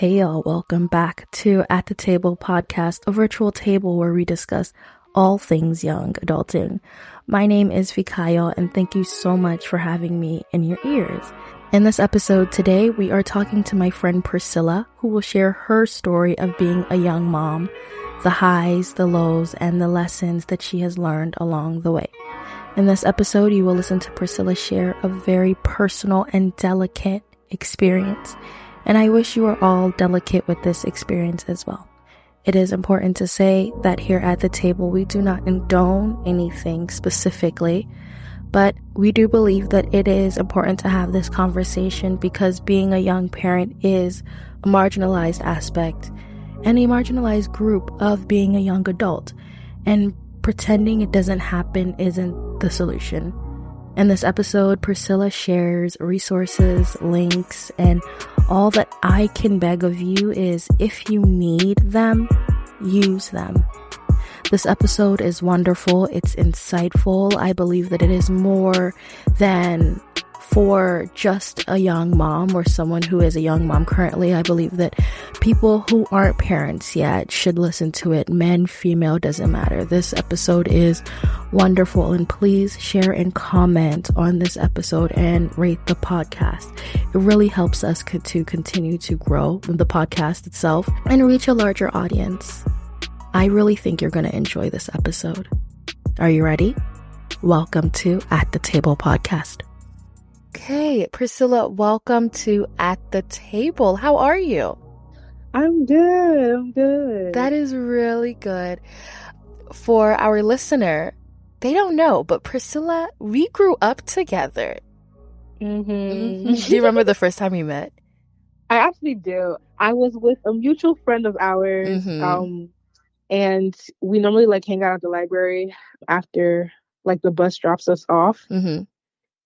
Hey y'all, welcome back to At the Table podcast, a virtual table where we discuss all things young adulting. My name is Fikayo and thank you so much for having me in your ears. In this episode today, we are talking to my friend Pricilla, who will share her story of being a young mom, the highs, the lows, and the lessons that she has learned along the way. In this episode, you will listen to Pricilla share a very personal and delicate experience. And I wish you are all delicate with this experience as well. It is important to say that here at the table, we do not condone anything specifically, but we do believe that it is important to have this conversation because being a young parent is a marginalized aspect and a marginalized group of being a young adult. And pretending it doesn't happen isn't the solution. In this episode, Pricilla shares resources, links, and all that I can beg of you is if you need them, use them. This episode is wonderful. It's insightful. I believe that it is more than for just a young mom or someone who is a young mom currently. I believe that people who aren't parents yet should listen to it. Men, female, doesn't matter. This episode is wonderful, and please share and comment on this episode and rate the podcast. It really helps us to continue to grow the podcast itself and reach a larger audience. I really think you're going to enjoy this episode. Are you ready? Welcome to At the Table podcast. Okay, Pricilla, welcome to At the Table. How are you? I'm good. That is really good. For our listener, they don't know, but Pricilla, we grew up together. Mm-hmm. Do you remember the first time we met? I actually do. I was with a mutual friend of ours, and we normally hang out at the library after the bus drops us off. Mm-hmm.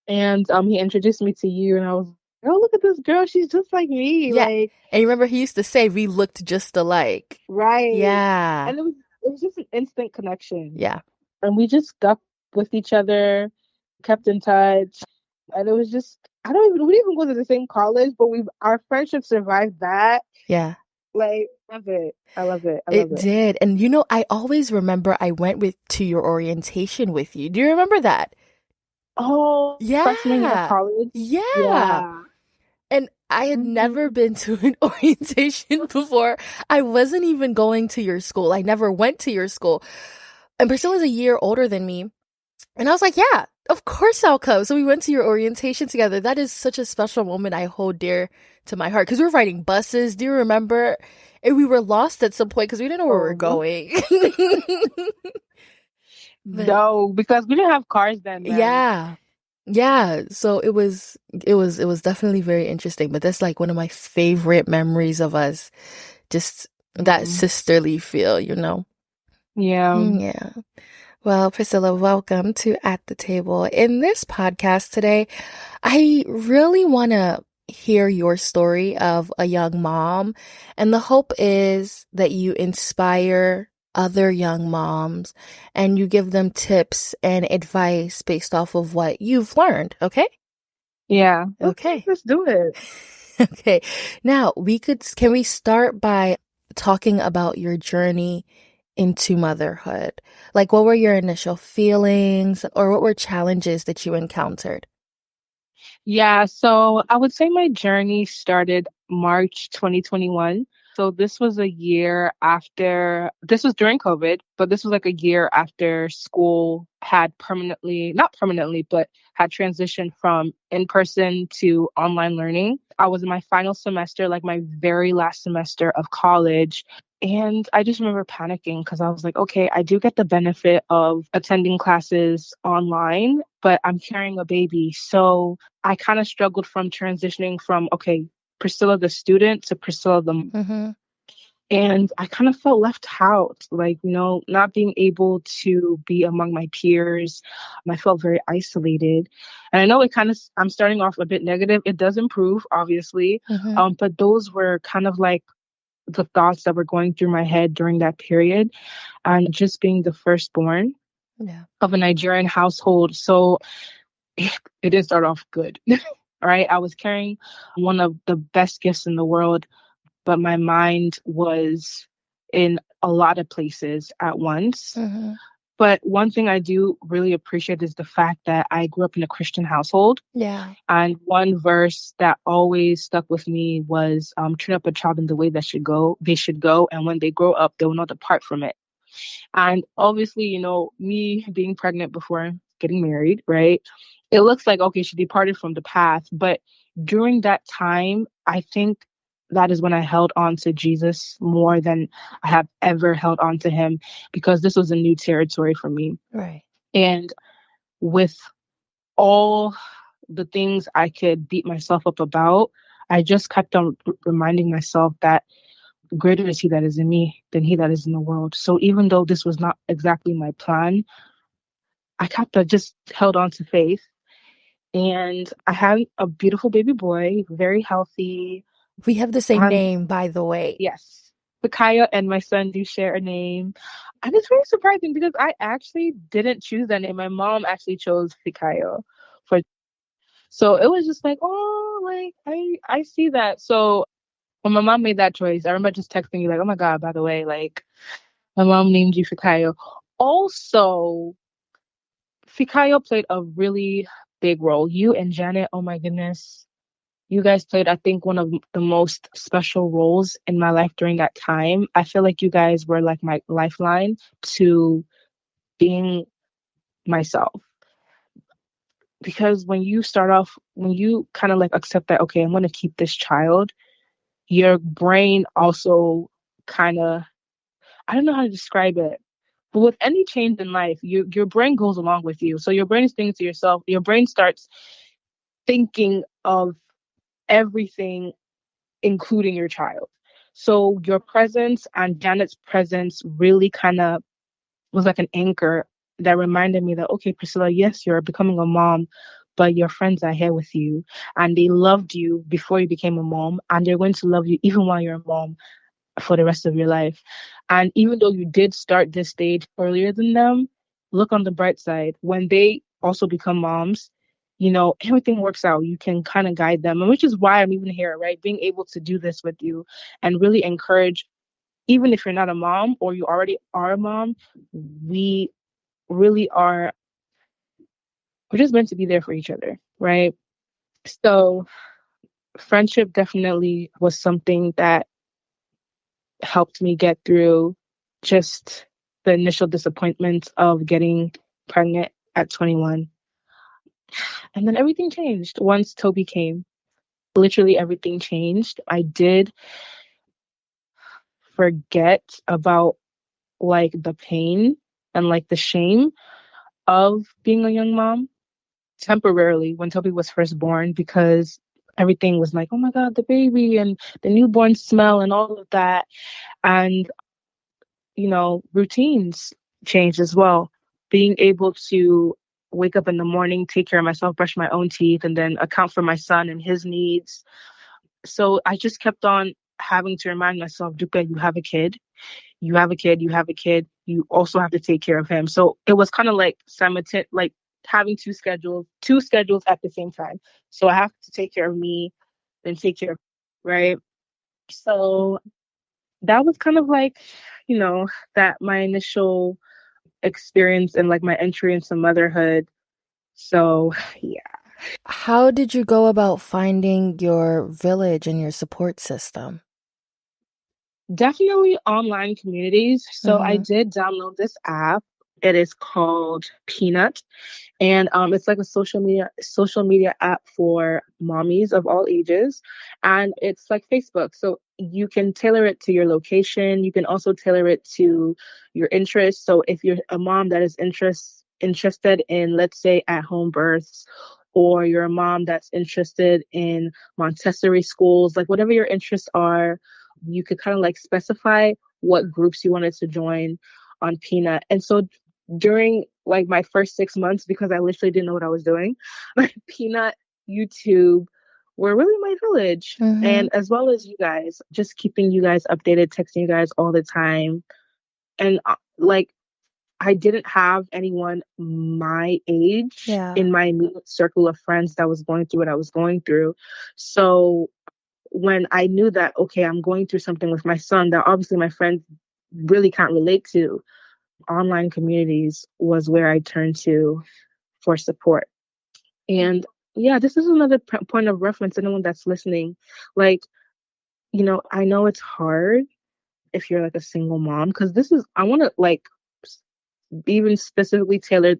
And he introduced me to you, and I was, oh, look at this girl. She's just like me. Yeah. And you remember he used to say we looked just alike. Right. Yeah. And it was just an instant connection. Yeah. And we just stuck with each other, kept in touch. And it was just, we didn't even go to the same college, but our friendship survived that. Yeah. Love it. I love it. It did. And I always remember I went to your orientation with you. Do you remember that? Oh, yeah. Freshman year of college? Yeah. And I had never been to an orientation before. I wasn't even going to your school. I never went to your school. And Priscilla's a year older than me. And I was like, yeah, of course I'll come. So we went to your orientation together. That is such a special moment I hold dear to my heart. Because we were riding buses. Do you remember? And we were lost at some point because we didn't know where we were going. No, because we didn't have cars then. Yeah. So it was definitely very interesting. But that's one of my favorite memories of us. Just that sisterly feel, Yeah. Yeah. Well, Priscilla, welcome to At the Table. In this podcast today, I really want to hear your story of a young mom. And the hope is that you inspire other young moms and you give them tips and advice based off of what you've learned. Okay? Yeah. Okay. Let's do it. Okay. Now can we start by talking about your journey into motherhood? What were your initial feelings or what were challenges that you encountered? Yeah. So I would say my journey started March 2021. So this was a year after, this was during COVID, but this was a year after school had not permanently, but had transitioned from in-person to online learning. I was in my final semester, my very last semester of college. And I just remember panicking because I was like, okay, I do get the benefit of attending classes online, but I'm carrying a baby. So I kind of struggled from transitioning from, okay, Priscilla the student to Priscilla the and I kind of felt left out, not being able to be among my peers. I felt very isolated. And I know I'm starting off a bit negative. It does improve, obviously. But those were kind of the thoughts that were going through my head during that period. And just being the firstborn of a Nigerian household. So it didn't start off good. All right. I was carrying one of the best gifts in the world, but my mind was in a lot of places at once. Mm-hmm. But one thing I do really appreciate is the fact that I grew up in a Christian household. Yeah. And one verse that always stuck with me was train up a child in the way that they should go, and when they grow up, they will not depart from it. And obviously, me being pregnant before getting married, right? It looks like, okay, she departed from the path. But during that time, I think that is when I held on to Jesus more than I have ever held on to him, because this was a new territory for me. Right. And with all the things I could beat myself up about, I just kept on reminding myself that greater is he that is in me than he that is in the world. So even though this was not exactly my plan, I kept just held on to faith. And I had a beautiful baby boy, very healthy. We have the same And name, by the way. yes, Fikayo and my son do share a name. And it's very surprising because I actually didn't choose that name. My mom actually chose Fikayo for, so it was just like, oh, like I see that. So when my mom made that choice, I remember just texting you like, oh my God, by the way, like my mom named you Fikayo. Also, Fikayo played a really big role. You and Janet, oh my goodness. You guys played, I think, one of the most special roles in my life during that time. I feel like you guys were like my lifeline to being myself. Because when you start off, when you kind of like accept that, okay, I'm going to keep this child, your brain also kind of, I don't know how to describe it. But with any change in life, your brain goes along with you. So your brain is thinking to yourself, your brain starts thinking of everything, including your child. So your presence and Janet's presence really kind of was like an anchor that reminded me that, okay, Priscilla, yes, you're becoming a mom, but your friends are here with you and they loved you before you became a mom, and they're going to love you even while you're a mom for the rest of your life. And even though you did start this stage earlier than them, look on the bright side. When they also become moms, everything works out. You can kind of guide them, and which is why I'm even here, right? Being able to do this with you and really encourage, even if you're not a mom or you already are a mom, we really are, we're just meant to be there for each other, right? So friendship definitely was something that helped me get through just the initial disappointment of getting pregnant at 21. And then everything changed once Toby came. Literally everything changed. I did forget about like the pain and like the shame of being a young mom temporarily when Toby was first born, because everything was like, oh my God, the baby and the newborn smell and all of that. And routines changed as well. Being able to wake up in the morning, take care of myself, brush my own teeth, and then account for my son and his needs. So I just kept on having to remind myself, Duka, you have a kid, you have a kid, you have a kid, you also have to take care of him. So it was kind of like simultaneous, like having two schedules at the same time. So I have to take care of me, then take care of, right? So that was kind of like, that my initial experience and like my entry into motherhood. So yeah, How did you go about finding your village and your support system? definitely online communities. So I Mm-hmm. did download this app. It is called Peanut. And it's like a social media app for mommies of all ages, and it's like Facebook. So you can tailor it to your location. You can also tailor it to your interests. So if you're a mom that is interested in, let's say, at home births, or you're a mom that's interested in Montessori schools, like whatever your interests are, you could kind of like specify what groups you wanted to join on Peanut. And so during like my first 6 months, because I literally didn't know what I was doing, my Peanut, YouTube were really my village. Mm-hmm. And as well as you guys, just keeping you guys updated, texting you guys all the time. And like, I didn't have anyone my age Yeah. in my immediate circle of friends that was going through what I was going through. So when I knew that, okay, I'm going through something with my son that obviously my friends really can't relate to, online communities was where I turned to for support. And yeah, this is another point of reference, anyone that's listening. Like, I know it's hard if you're like a single mom, because I want to like even specifically tailor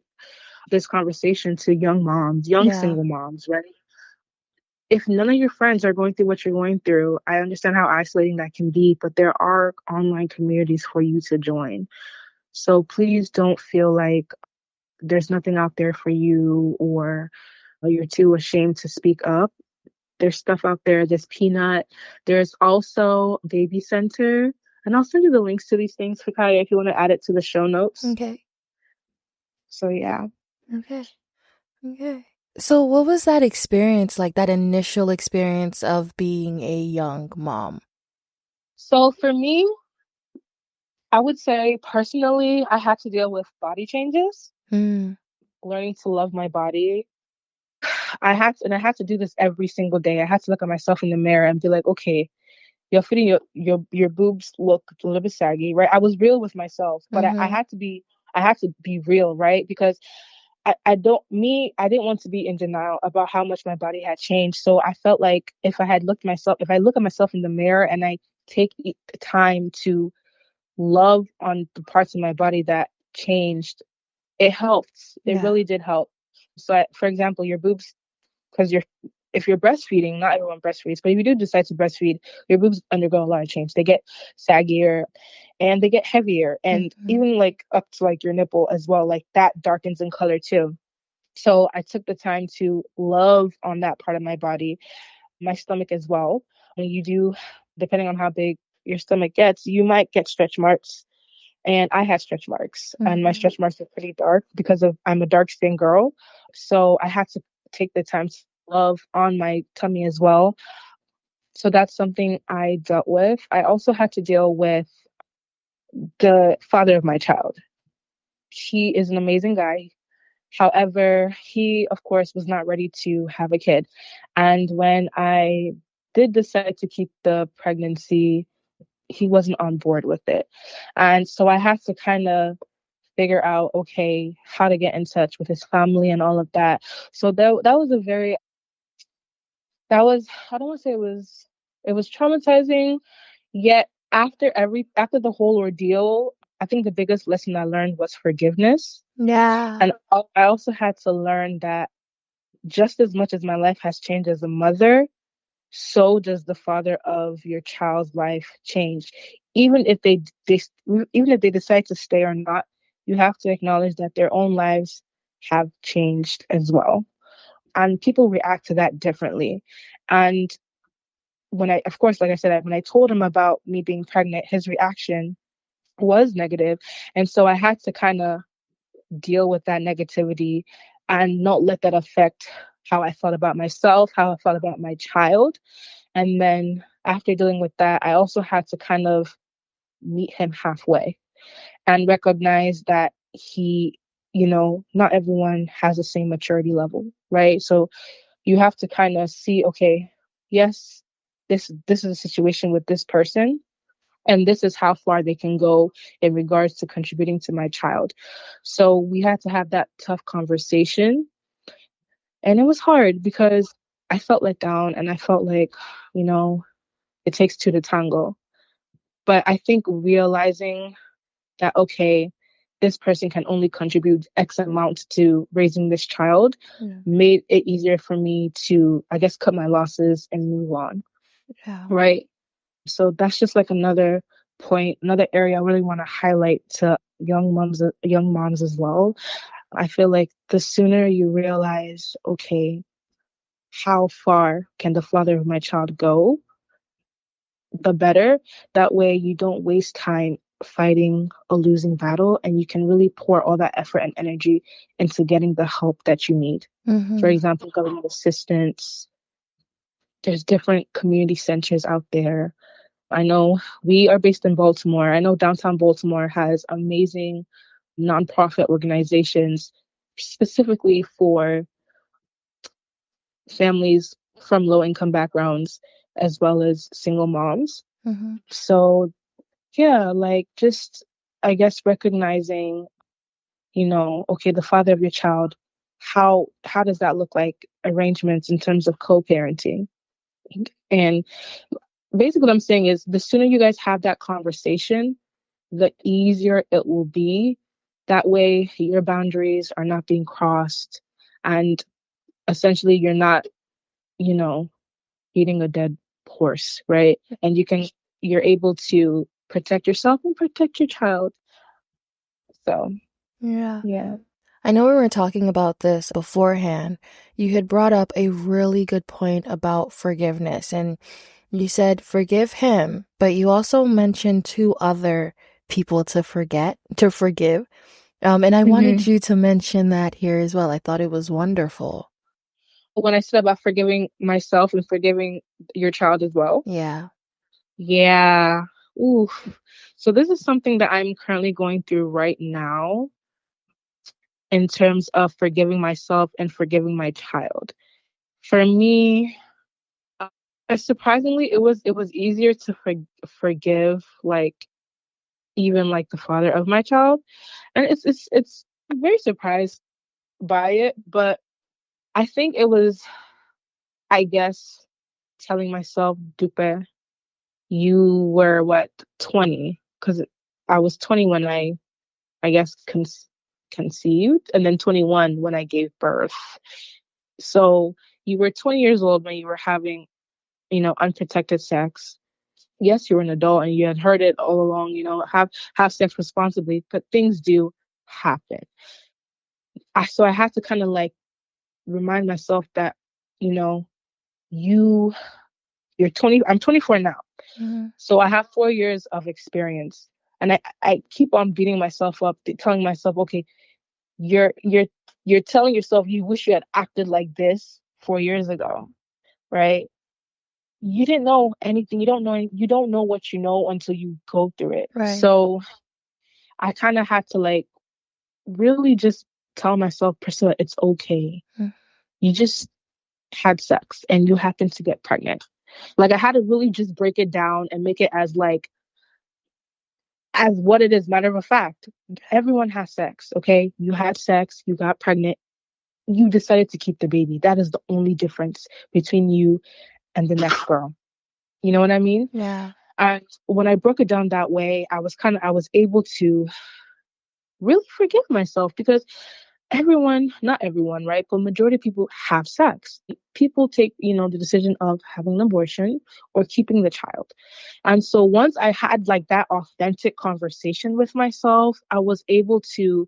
this conversation to young moms, young Yeah. single moms, right? If none of your friends are going through what you're going through, I understand how isolating that can be, but there are online communities for you to join. So please don't feel like there's nothing out there for you, or you're too ashamed to speak up. There's stuff out there. There's Peanut. There's also Baby Center. And I'll send you the links to these things, Fikayo, if you want to add it to the show notes. Okay. So yeah. Okay. Okay. So what was that experience like, that initial experience of being a young mom? So for me, I would say personally, I had to deal with body changes, Mm. learning to love my body. I had to do this every single day. I had to look at myself in the mirror and be like, okay, your boobs look a little bit saggy, right? I was real with myself, but Mm-hmm. I had to be real, right? Because I didn't want to be in denial about how much my body had changed. So I felt like if I look at myself in the mirror and I take the time to love on the parts of my body that changed, it helped. It Yeah. really did help. So, for example, your boobs, because if you're breastfeeding, not everyone breastfeeds, but if you do decide to breastfeed, your boobs undergo a lot of change. They get saggier and they get heavier, and Mm-hmm. even like up to like your nipple as well, like that darkens in color too. So I took the time to love on that part of my body, my stomach as well. When you do, depending on how big your stomach gets, you might get stretch marks. And I had stretch marks, and my Mm-hmm. stretch marks are pretty dark because of I'm a dark skinned girl. So I had to take the time to love on my tummy as well. So that's something I dealt with. I also had to deal with the father of my child. He is an amazing guy. However, he, of course, was not ready to have a kid. And when I did decide to keep the pregnancy, he wasn't on board with it. And so I had to kind of figure out, okay, how to get in touch with his family and all of that. So that was a very that was I don't want to say it was traumatizing, yet after the whole ordeal, I think the biggest lesson I learned was forgiveness. Yeah. And I also had to learn that just as much as my life has changed as a mother, so does the father of your child's life change. Even if they even if they decide to stay or not, you have to acknowledge that their own lives have changed as well. And people react to that differently. And of course, like I said, when I told him about me being pregnant, his reaction was negative. And so I had to kind of deal with that negativity and not let that affect how I felt about myself, how I felt about my child. And then after dealing with that, I also had to kind of meet him halfway and recognize that not everyone has the same maturity level, right? So you have to kind of see, okay, yes, this is a situation with this person, and this is how far they can go in regards to contributing to my child. So we had to have that tough conversation, and it was hard because I felt let down, and I felt like, you know, it takes two to tango. But I think realizing that, okay, this person can only contribute X amount to raising this child Yeah. made it easier for me to, I guess, cut my losses and move on. Yeah. Right. So that's just like another point, another area I really want to highlight to young moms as well. I feel like the sooner you realize, okay, how far can the father of my child go, the better. That way you don't waste time fighting a losing battle, and you can really pour all that effort and energy into getting the help that you need. For Mm-hmm. example, government assistance. There's different community centers out there. I know we are based in Baltimore. I know downtown Baltimore has amazing nonprofit organizations specifically for families from low income backgrounds. as well as single moms. Mm-hmm. So yeah, like just I guess recognizing, okay, the father of your child, how does that look like arrangements in terms of co-parenting? And basically what I'm saying is the sooner you guys have that conversation, the easier it will be. That way your boundaries are not being crossed and essentially you're not, you know, beating a dead horse, right? And you're able to protect yourself and protect your child. So, Yeah. yeah. I know we were talking about this beforehand. You had brought up a really good point about forgiveness, and you said forgive him, but you also mentioned two other people to forgive. And I hmm wanted you to mention that here as well. I thought it was wonderful. When I said about forgiving myself and forgiving your child as well. Yeah. Yeah. Ooh. So this is something that I'm currently going through right now in terms of forgiving myself and forgiving my child. For me, uh, surprisingly, it was easier to forgive like even like the father of my child, and it's I'm very surprised by it, but I think it was, I guess, telling myself, Dupe, you were what, 20? Because I was 20 when I guess conceived, and then 21 when I gave birth. So you were 20 years old when you were having, unprotected sex. Yes, you were an adult and you had heard it all along, have sex responsibly, but things do happen. So I had to kind of like remind myself that, you know, you you're 20, I'm 24 now. Mm-hmm. So I have 4 years of experience. And I keep on beating myself up, telling myself, okay, you're telling yourself you wish you had acted like this 4 years ago, right? You didn't know anything. You don't know what you know until you go through it. Right. So I kind of had to like really just tell myself, Priscilla, it's okay. Mm. You just had sex and you happened to get pregnant. Like I had to really just break it down and make it as what it is, matter of fact. Everyone has sex, okay? You had sex, you got pregnant, you decided to keep the baby. That is the only difference between you and the next girl. You know what I mean? Yeah. And when I broke it down that way, I was able to really forgive myself because everyone, not everyone, right? But majority of people have sex. People take, the decision of having an abortion or keeping the child. And so once I had like that authentic conversation with myself, I was able to,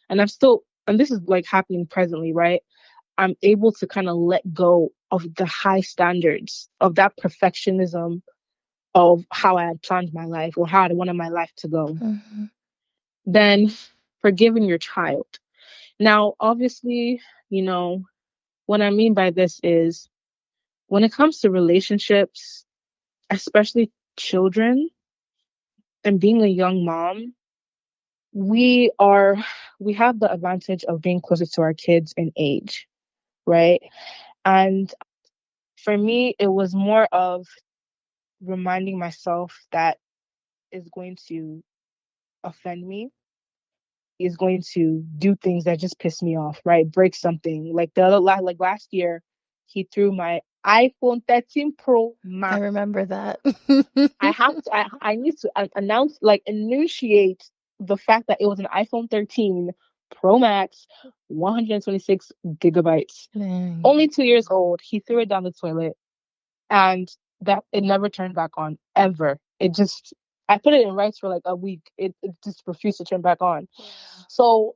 and I'm still, and this is like happening presently, right? I'm able to kind of let go of the high standards of that perfectionism of how I had planned my life or how I wanted my life to go. Mm-hmm. Then forgiving your child. Now, obviously, you know, what I mean by this is when it comes to relationships, especially children and being a young mom, we are we have the advantage of being closer to our kids in age, right? And for me, it was more of reminding myself that is going to offend me, is going to do things that just piss me off, right? Break something. Like like last year, he threw my iPhone 13 Pro I Max. remember that. I need to announce, like, initiate the fact that it was an iPhone 13 Pro Max, 126 gigabytes. Dang. Only 2 years old. He threw it down the toilet, and that it never turned back on ever. I put it in rice for like a week. It just refused to turn back on. Yeah. So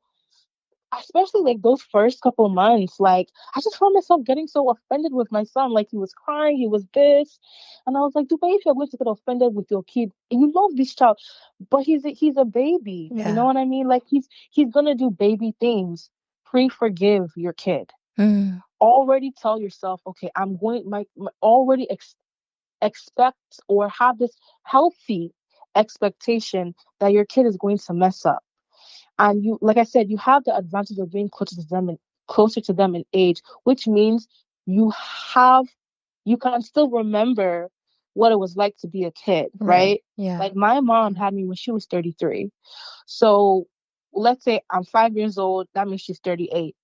especially like those first couple months, like I just found myself getting so offended with my son. Like he was crying, he was this, and I was like, Dubai, if you're going to get offended with your kid, you love this child, but he's a baby. You know Yeah. what I mean? Like he's gonna do baby things. Pre-forgive your kid. Mm. Already tell yourself, okay, I'm going my already expect or have this healthy expectation that your kid is going to mess up. And you, like I said, you have the advantage of being closer to them in age, which means you have you can still remember what it was like to be a kid, Right. right? Yeah. Like my mom had me when she was 33. So let's say I'm 5 years old, that means she's 38.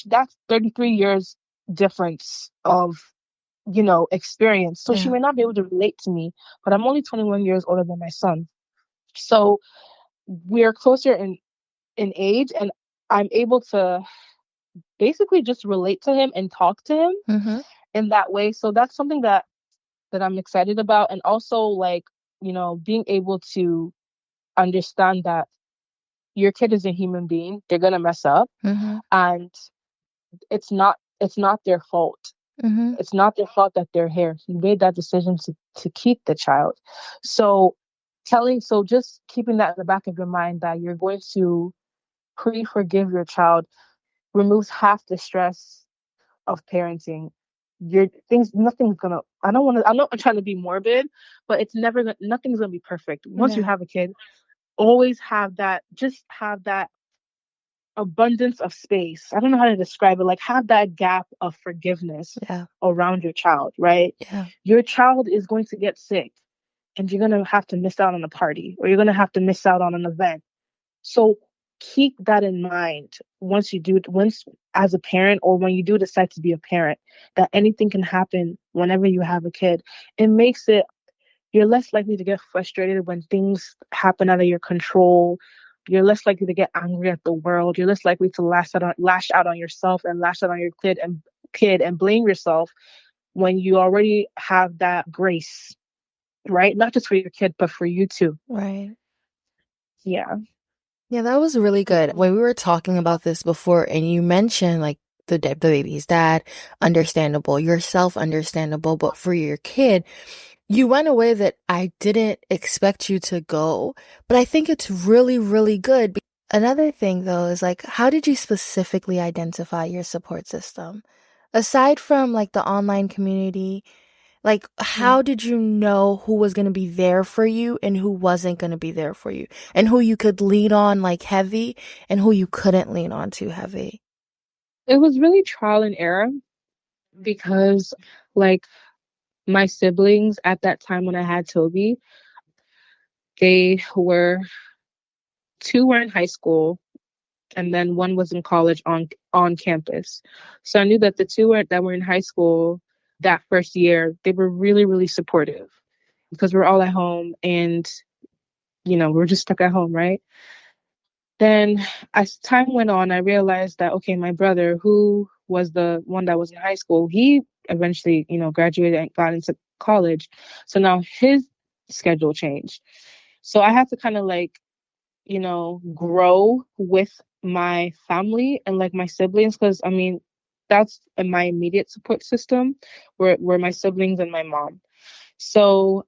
That's 33 years difference of, experience. So she Yeah. may not be able to relate to me, but I'm only 21 years older than my son. So we're closer in age, and I'm able to basically just relate to him and talk to him Mm-hmm. in that way. So that's something that I'm excited about. And also, like, being able to understand that your kid is a human being. They're gonna mess up, Mm-hmm. and it's not their fault. Mm-hmm. It's not their fault that they're here. He made that decision to keep the child. So just keeping that in the back of your mind that you're going to pre-forgive your child removes half the stress of parenting. Your things nothing's gonna I don't want to I'm not trying to be morbid, but nothing's gonna be perfect. Once you Yeah. have a kid, always have that abundance of space. I don't know how to describe it. Like, have that gap of forgiveness Yeah. around your child, right? Yeah. Your child is going to get sick, and you're going to have to miss out on a party, or you're going to have to miss out on an event. So keep that in mind once as a parent, or when you do decide to be a parent, that anything can happen whenever you have a kid. It makes it You're less likely to get frustrated when things happen out of your control. You're less likely to get angry at the world. You're less likely to lash out on yourself and lash out on your kid and blame yourself when you already have that grace, right? Not just for your kid, but for you too. Right. Yeah. Yeah, that was really good. When we were talking about this before, and you mentioned like the baby's dad, understandable, yourself, understandable, but for your kid, you went away that I didn't expect you to go, but I think it's really, really good. Another thing though is like, how did you specifically identify your support system? Aside from like the online community, like, Mm. how did you know who was going to be there for you and who wasn't going to be there for you? And who you could lean on like heavy and who you couldn't lean on too heavy? It was really trial and error because, like, my siblings at that time when I had Toby, they were two were in high school, and then one was in college on campus. So I knew that that were in high school that first year, they were really, really supportive because we're all at home, and we're just stuck at home, right? Then as time went on, I realized that, okay, my brother, who was the one that was in high school, he eventually, graduated and got into college. So now his schedule changed. So I had to kind of like, grow with my family and like my siblings, because I mean, that's in my immediate support system, were my siblings and my mom. So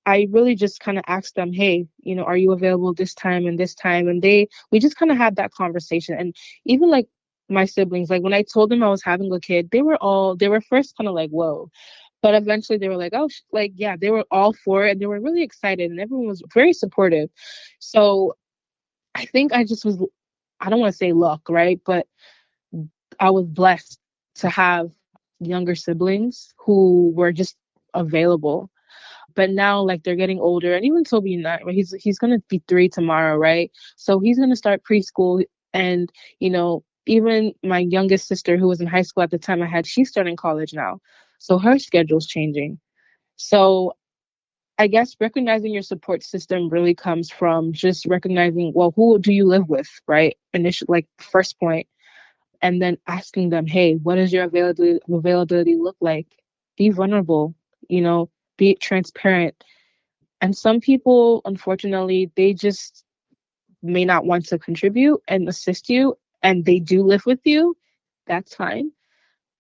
I really just kind of asked them, hey, are you available this time and this time? And we just kind of had that conversation. And even like my siblings, like when I told them I was having a kid, they were first kind of like, whoa. But eventually they were like, oh, like, yeah, they were all for it. And they were really excited, and everyone was very supportive. So I think I don't want to say luck, right? But I was blessed to have younger siblings who were just available. But now, like, they're getting older, and even Toby and I, right, he's gonna be 3 tomorrow, right? So he's gonna start preschool, and even my youngest sister, who was in high school at the time she's starting college now, so her schedule's changing. So I guess recognizing your support system really comes from just recognizing, well, who do you live with, right? Initially, like, first point, and then asking them, hey, what does your availability look like? Be vulnerable, be transparent. And some people, unfortunately, they just may not want to contribute and assist you, and they do live with you. That's fine.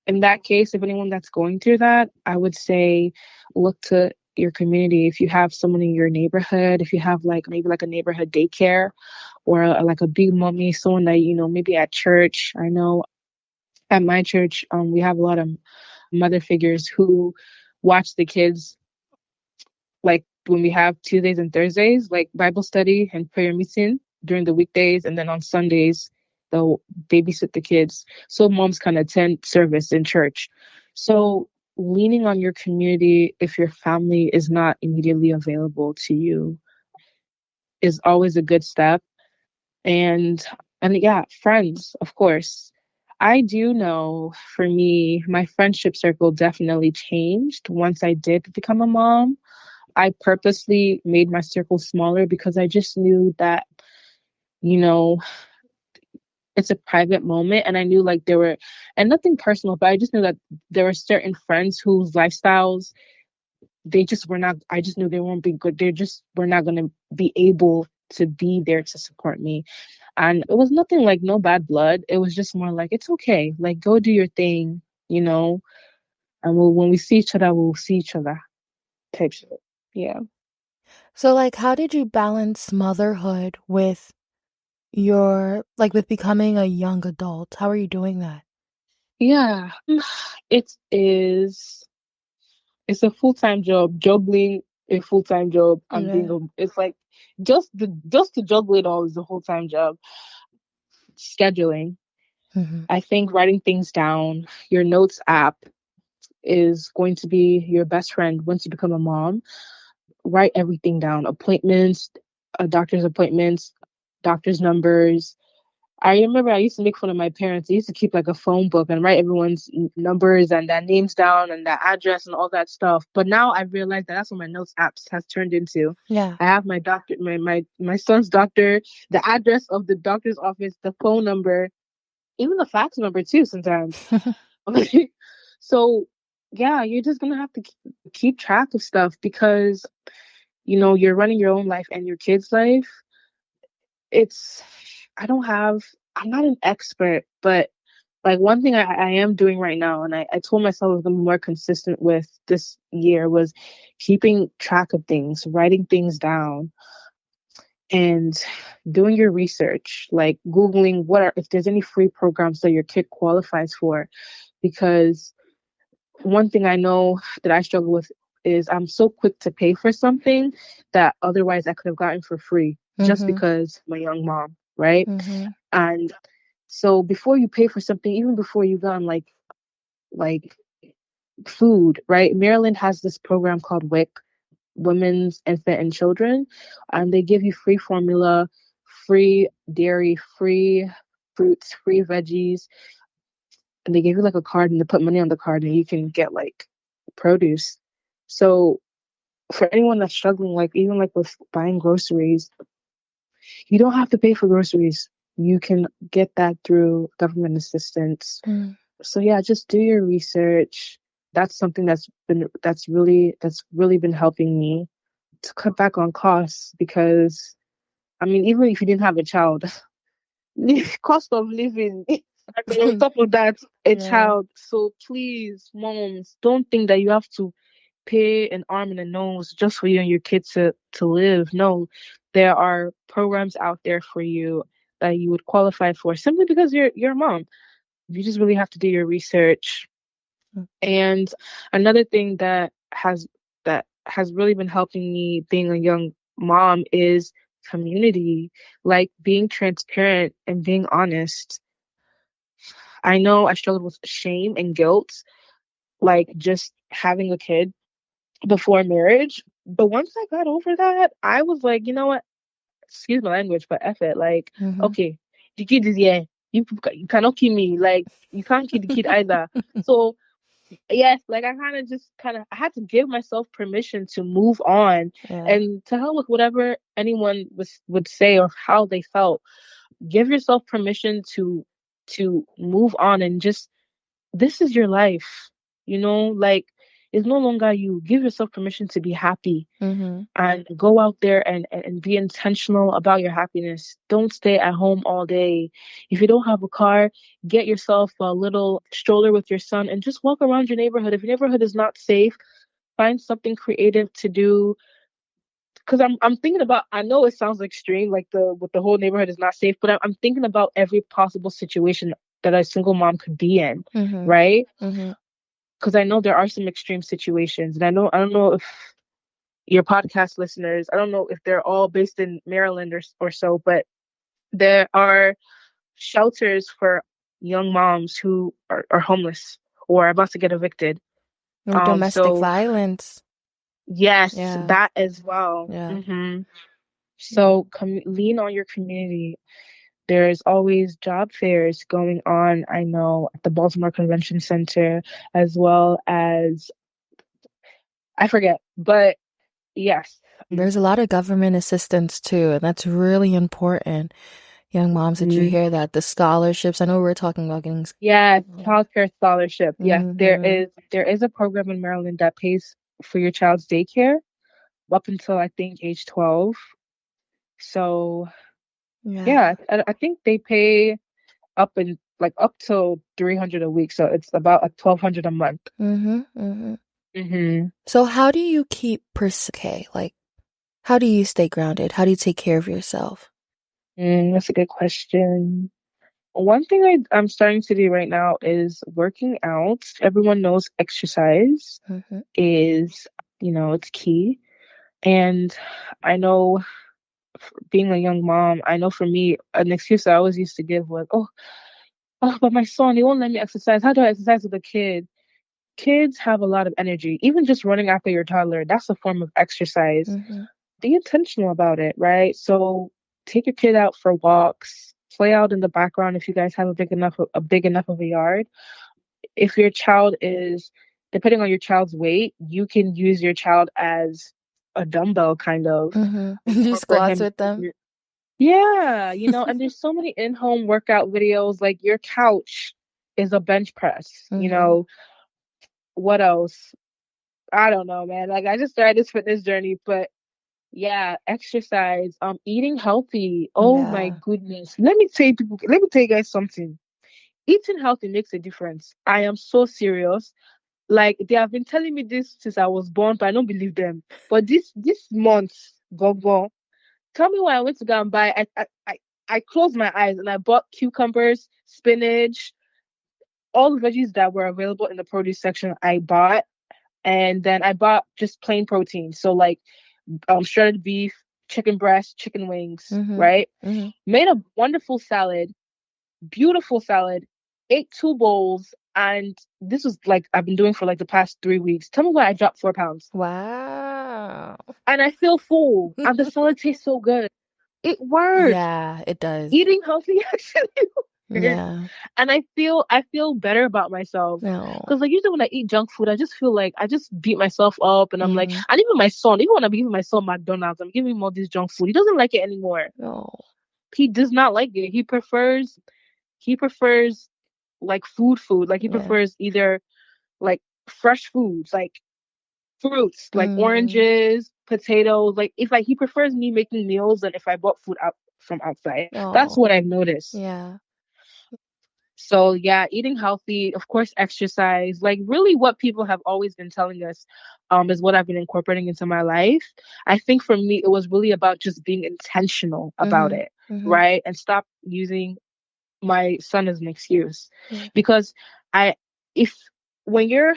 In that case, if anyone that's going through that, I would say look to your community. If you have someone in your neighborhood, if you have like maybe like a neighborhood daycare, or like a big mommy, someone that, maybe at church. I know at my church, we have a lot of mother figures who watch the kids, like when we have Tuesdays and Thursdays, like Bible study and prayer meeting during the weekdays, and then on Sundays they'll babysit the kids. So moms can attend service in church. So leaning on your community if your family is not immediately available to you is always a good step. And yeah, friends, of course. I do know for me, my friendship circle definitely changed once I did become a mom. I purposely made my circle smaller because I just knew that, you know, it's a private moment. And I knew like there were, and nothing personal, but I just knew that there were certain friends whose lifestyles, they just were not, I just knew they won't be good. They just were not going to be able to be there to support me. And it was nothing like no bad blood. It was just more like, it's okay. Like, go do your thing, you know, and when we see each other, we'll see each other type shit. Yeah. So, like, how did you balance motherhood with with becoming a young adult? How are you doing that? Yeah. It is, it's a full-time job, juggling a full-time job and Yeah. it's like just to juggle it all is a full-time job. Scheduling. Mm-hmm. I think writing things down, your notes app is going to be your best friend once you become a mom. Write everything down, appointments, doctor's appointments, doctor's numbers. I remember I used to make fun of my parents. They used to keep like a phone book and write everyone's numbers and their names down and their address and all that stuff. But now I realized that that's what my notes apps has turned into. Yeah. I have my doctor, my son's doctor, the address of the doctor's office, the phone number, even the fax number too sometimes. So yeah, you're just gonna have to keep track of stuff because you're running your own life and your kid's life. It's I don't have I'm not an expert, but like one thing I am doing right now, and I told myself I was gonna be more consistent with this year was keeping track of things, writing things down, and doing your research, like Googling if there's any free programs that your kid qualifies for. Because one thing I know that I struggle with is I'm so quick to pay for something that otherwise I could have gotten for free just Mm-hmm. because I'm a young mom, right? Mm-hmm. And so before you pay for something, even before you go on like food, right? Maryland has this program called WIC, Women's Infant and Children, and they give you free formula, free dairy, free fruits, free veggies, and they give you like a card and they put money on the card and you can get like produce. So for anyone that's struggling, like even like with buying groceries, you don't have to pay for groceries. You can get that through government assistance. Mm. So yeah, just do your research. That's something that's really been helping me to cut back on costs because I mean even if you didn't have a child, the cost of living and then on top of that a Yeah. child. So please, moms, don't think that you have to pay an arm and a nose just for you and your kids to live. No, there are programs out there for you that you would qualify for simply because you're a mom. You just really have to do your research. Mm. And another thing that has really been helping me being a young mom is community, like being transparent and being honest. I know I struggled with shame and guilt, like just having a kid before marriage. But once I got over that, I was like, you know what? Excuse my language, but F it. Like, Mm-hmm. okay, the kid is here. You cannot kill me. Like, you can't kill the kid either. So yes, like I had to give myself permission to move on Yeah. and to hell with whatever anyone would say or how they felt. Give yourself permission to move on and just this is your life. Like it's no longer you. Give yourself permission to be happy Mm-hmm. and go out there and be intentional about your happiness. Don't stay at home all day. If you don't have a car, get yourself a little stroller with your son and just walk around your neighborhood. If your neighborhood is not safe, find something creative to do. Because I'm thinking about, I know it sounds extreme, like the whole neighborhood is not safe, but I'm thinking about every possible situation that a single mom could be in, Mm-hmm. right? Mm-hmm. Because I know there are some extreme situations, and I don't know if your podcast listeners, I don't know if they're all based in Maryland or so, but there are shelters for young moms who are homeless or about to get evicted. Or domestic So violence. yes, Yeah. that as well. Yeah. So lean on your community. There's always job fairs going on, I know, at the Baltimore Convention Center, as well as, I forget, but yes. There's a lot of government assistance too, and that's really important. Young moms, did you Mhm. hear that? The scholarships. I know we were talking about getting. Yes, Yeah. childcare scholarship. Yes, Mm-hmm. there is a program in Maryland that pays for your child's daycare up until I think age 12. So Yeah. yeah, I think they pay up to 300 a week. So it's about 1,200 a month. Mm-hmm. Mm-hmm. hmm So how do you keep okay? Like, how do you stay grounded? How do you take care of yourself? that's a good question. One thing I'm starting to do right now is working out. Everyone knows exercise Mm-hmm. is, it's key. And I know being a young mom, I know for me, an excuse I always used to give was, but my son, he won't let me exercise. How do I exercise with a kid? Kids have a lot of energy. Even just running after your toddler, that's a form of exercise. Mm-hmm. Be intentional about it, right? So take your kid out for walks, play out in the background if you guys have a big enough of a yard. If your child is, depending on your child's weight, you can use your child as a dumbbell kind of, Mm-hmm. Do incorporate squats him with into them. yeah, and there's so many in-home workout videos, like your couch is a bench press. Mm-hmm. What else? I don't know, man. Like I just started this fitness journey, but yeah, exercise, eating healthy. Oh my Yeah. goodness. Let me tell you guys something. Eating healthy makes a difference. I am so serious. Like they have been telling me this since I was born, but I don't believe them. But this month, go, tell me why I went to go and buy. I closed my eyes and I bought cucumbers, spinach, all the veggies that were available in the produce section. I bought, and then I bought just plain protein. So like shredded beef, chicken breast, chicken wings, Mm-hmm. right? Mm-hmm. Made a wonderful salad, beautiful salad, ate 2 bowls, and this was like I've been doing for like the past 3 weeks. Tell me why I dropped 4 pounds. Wow. And I feel full. And the salad tastes so good. It worked. Yeah, it does. Eating healthy actually works. Yeah. And I feel better about myself. No. Because like usually when I eat junk food, I just feel like I just beat myself up and I'm like, Mm-hmm. and even my son, even when I'm giving my son McDonald's, I'm giving him all this junk food. He doesn't like it anymore. No. He does not like it. He prefers like food. Like he Yeah. prefers either like fresh foods, like fruits, like Mm. oranges, potatoes. Like if like he prefers me making meals than if I bought food out from outside. That's Oh. what I've noticed. Yeah. So yeah, eating healthy, of course, exercise, like really what people have always been telling us, is what I've been incorporating into my life. I think for me, it was really about just being intentional about Mm-hmm. it, Mm-hmm. right? And stop using my son as an excuse. Yeah. Because I if when you're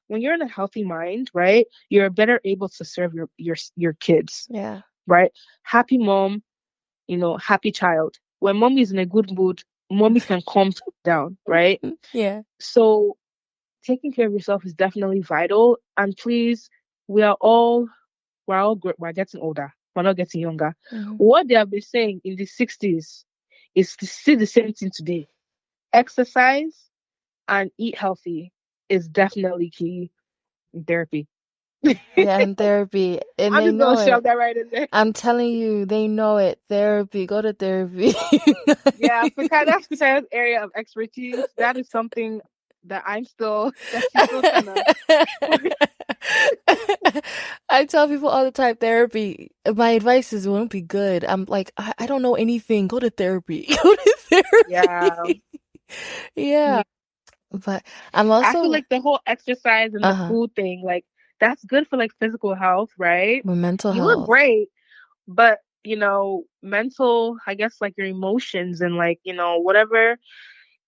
in a healthy mind, right, you're better able to serve your kids, Yeah. right? Happy mom, happy child. When mommy is in a good mood, mommy can calm down, right? Yeah. So taking care of yourself is definitely vital. And please, we are all we're getting older. We're not getting younger. Mm-hmm. What they have been saying in the 60s is to see the same thing today. Exercise and eat healthy is definitely key in therapy. Yeah, in therapy. And I'm they just gonna know shove it. that right in there. I'm telling you, they know it. Therapy. Go to therapy. Yeah, that's Fikayo's area of expertise. That is something that she's still trying to. I tell people all the time, therapy. My advice is won't be good. I'm like, I don't know anything. Go to therapy. Go to Yeah. therapy. Yeah. Yeah. But I'm I feel also, like the whole exercise and the uh-huh, food thing, like that's good for like physical health, right? with mental You look health. great, but mental, I guess like your emotions and like, whatever.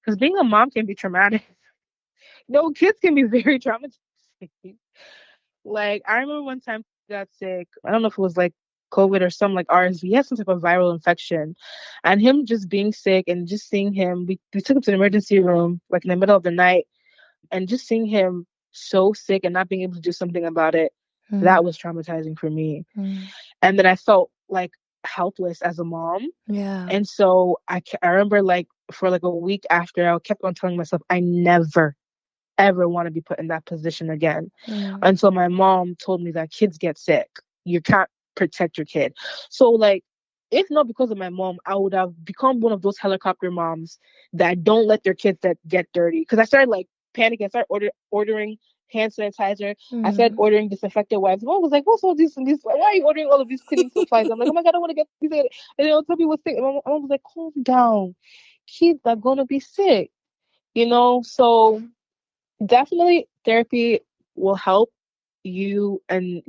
Because being a mom can be traumatic. No, kids can be very traumatizing. Like I remember one time he got sick. I don't know if it was like COVID or some like RSV. He had some type of viral infection. And him just being sick and just seeing him, we took him to the emergency room like in the middle of the night and just seeing him so sick and not being able to do something about it, Mm, that was traumatizing for me. mm. And then I felt like helpless as a mom. Yeah. And so I remember like for like a week after, I kept on telling myself, I never, ever want to be put in that position again. Mm, Until my mom told me that kids get sick. You can't protect your kid. So like, if not because of my mom, I would have become one of those helicopter moms that don't let their kids that get dirty. Because I started like panicking. I started ordering hand sanitizer. I started mm, ordering disinfectant wipes. Mom was like, "What's all this and this? Why are you ordering all of these cleaning supplies?" I'm like, "Oh my god, I don't want to get these." And tell me what's sick. And mom was like, "Calm down. Kids are gonna be sick." So definitely therapy will help you and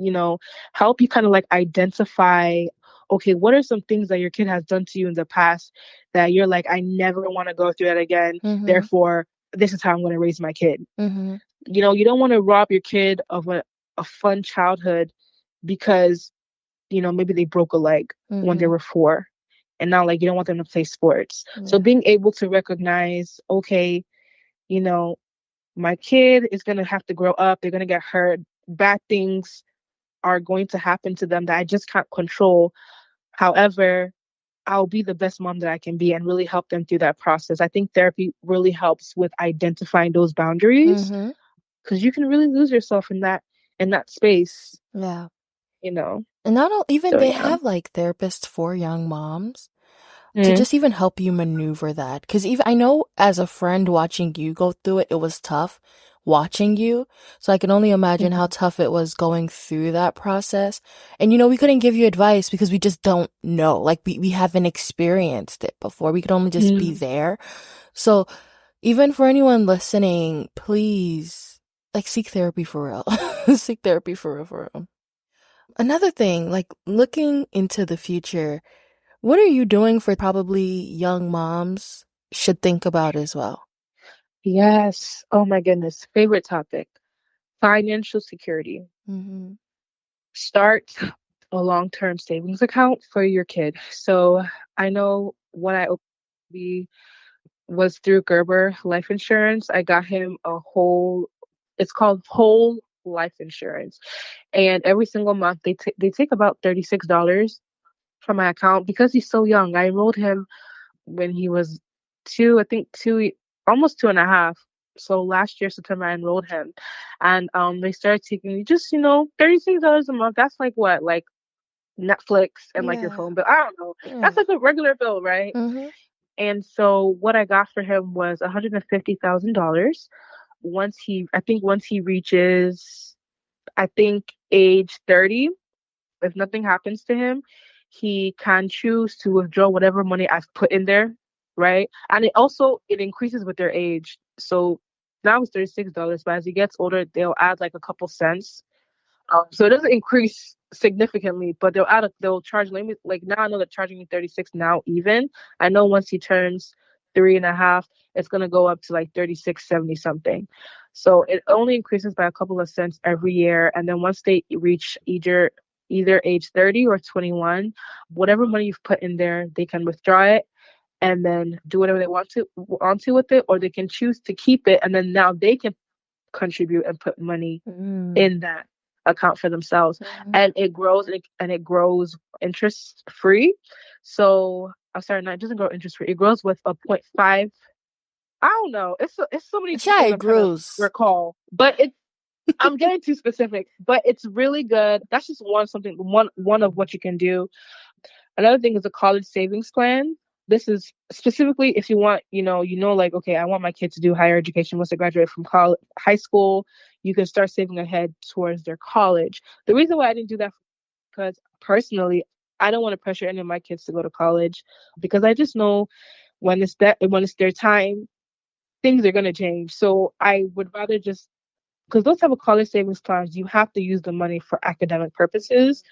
help you kind of like identify, okay, what are some things that your kid has done to you in the past that you're like, I never want to go through that again, mm, therefore this is how I'm going to raise my kid. mm, You don't want to rob your kid of a fun childhood because maybe they broke a leg when they mm, were 4, and now like you don't want them to play sports. So yeah. being able to recognize, okay, you know my kid is going to have to grow up. They're going to get hurt. Bad things are going to happen to them that I just can't control. However, I'll be the best mom that I can be and really help them through that process. I think therapy really helps with identifying those boundaries Mm-hmm. because you can really lose yourself in that space, Yeah. you know. And not all, even So they yeah. have like therapists for young moms to Mm-hmm. just even help you maneuver that. Because even I know as a friend watching you go through it, it was tough watching you. So I can only imagine how tough it was going through that process. And we couldn't give you advice because we just don't know. Like we haven't experienced it before. We could only just be Mm-hmm. there. So even for anyone listening, please like seek therapy for real. Seek therapy for real. Another thing, like looking into the future, what are you doing for probably young moms should think about as well? Yes. Oh my goodness. Favorite topic. Financial security. Mm-hmm. Start a long-term savings account for your kid. So I know when I opened was through Gerber Life Insurance. I got him it's called whole life insurance. And every single month they take about $36 from my account because he's so young. I enrolled him when he was two, I think two, almost 2.5. So last year, September, I enrolled him. And they started taking just, $36 a month. That's like what? Like Netflix and like your Yeah. phone bill. I don't know. Yeah. That's like a regular bill, right? Mm-hmm. And so what I got for him was $150,000. Once he reaches, I think age 30, if nothing happens to him, he can choose to withdraw whatever money I've put in there, right? And it increases with their age. So now it's $36, but as he gets older, they'll add like a couple cents. So it doesn't increase significantly, but they'll charge me like now I know they're charging me 36 now even. I know once he turns 3.5, it's gonna go up to like 36.70 something. So it only increases by a couple of cents every year. And then once they reach either age 30 or 21, whatever money you've put in there, they can withdraw it and then do whatever they want to with it, or they can choose to keep it and then now they can contribute and put money Mm-hmm. in that account for themselves, and it grows interest free. So I'm sorry, no, it doesn't grow interest free, it grows with a point 0.5. I don't know, it's so many Yeah, details it I'm trying to grows. recall, but I'm getting too specific, but it's really good. That's just one of what you can do. Another thing is a college savings plan. This is specifically if you want, like, okay, I want my kid to do higher education once they graduate from high school. You can start saving ahead towards their college. The reason why I didn't do that because personally, I don't want to pressure any of my kids to go to college because I just know when it's their time, things are gonna change. So I would rather just because those type of college savings plans, you have to use the money for academic purposes,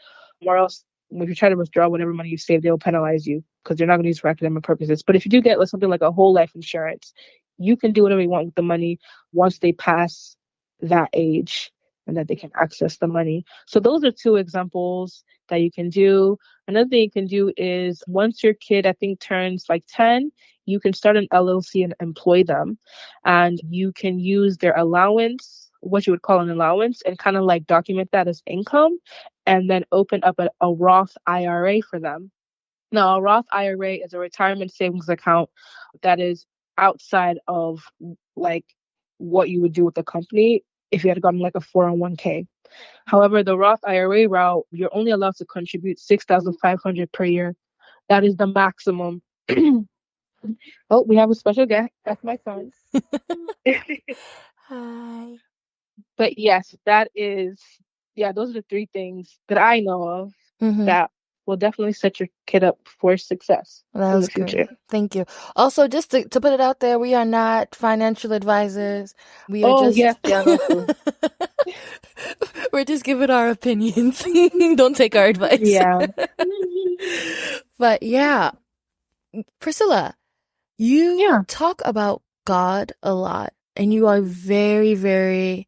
or else if you try to withdraw whatever money you save, they'll penalize you because they're not going to use it for academic purposes. But if you do get like, something like a whole life insurance, you can do whatever you want with the money once they pass that age and that they can access the money. So those are two examples that you can do. Another thing you can do is once your kid, I think, turns like 10, you can start an LLC and employ them, and you can use their allowance what you would call an allowance and kind of like document that as income and then open up a Roth IRA for them. Now, a Roth IRA is a retirement savings account that is outside of like what you would do with the company if you had gotten like a 401k. However, the Roth IRA route, you're only allowed to contribute 6,500 per year. That is the maximum. Oh, we have a special guest. That's my son. Hi. But yes, that is, yeah, those are the three things that I know of Mm-hmm. that will definitely set your kid up for success That in was the future. great. Thank you. Also, just to put it out there, we are not financial advisors. We are Oh, just yes, yeah, no, true. we're just giving our opinions. Don't take our advice. Yeah, But yeah, Priscilla, you yeah, talk about God a lot and you are very, very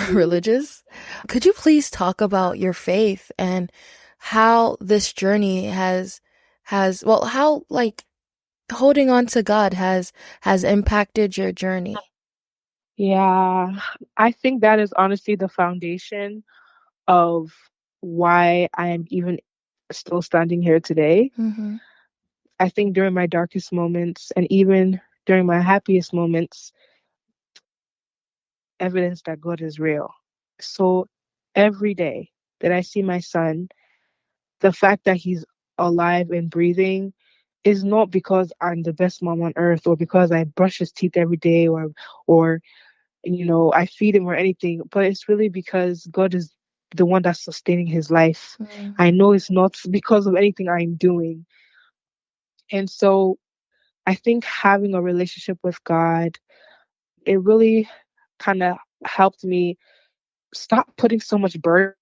religious. Could you please talk about your faith and how this journey has well, how like holding on to God has impacted your journey? yeah. I think that is honestly the foundation of why I am even still standing here today. Mm-hmm. I think during my darkest moments and even during my happiest moments, evidence that God is real. So every day that I see my son, the fact that he's alive and breathing is not because I'm the best mom on earth or because I brush his teeth every day or I feed him or anything, but it's really because God is the one that's sustaining his life. Mm, I know it's not because of anything I'm doing. And so I think having a relationship with God, it really kind of helped me stop putting so much burden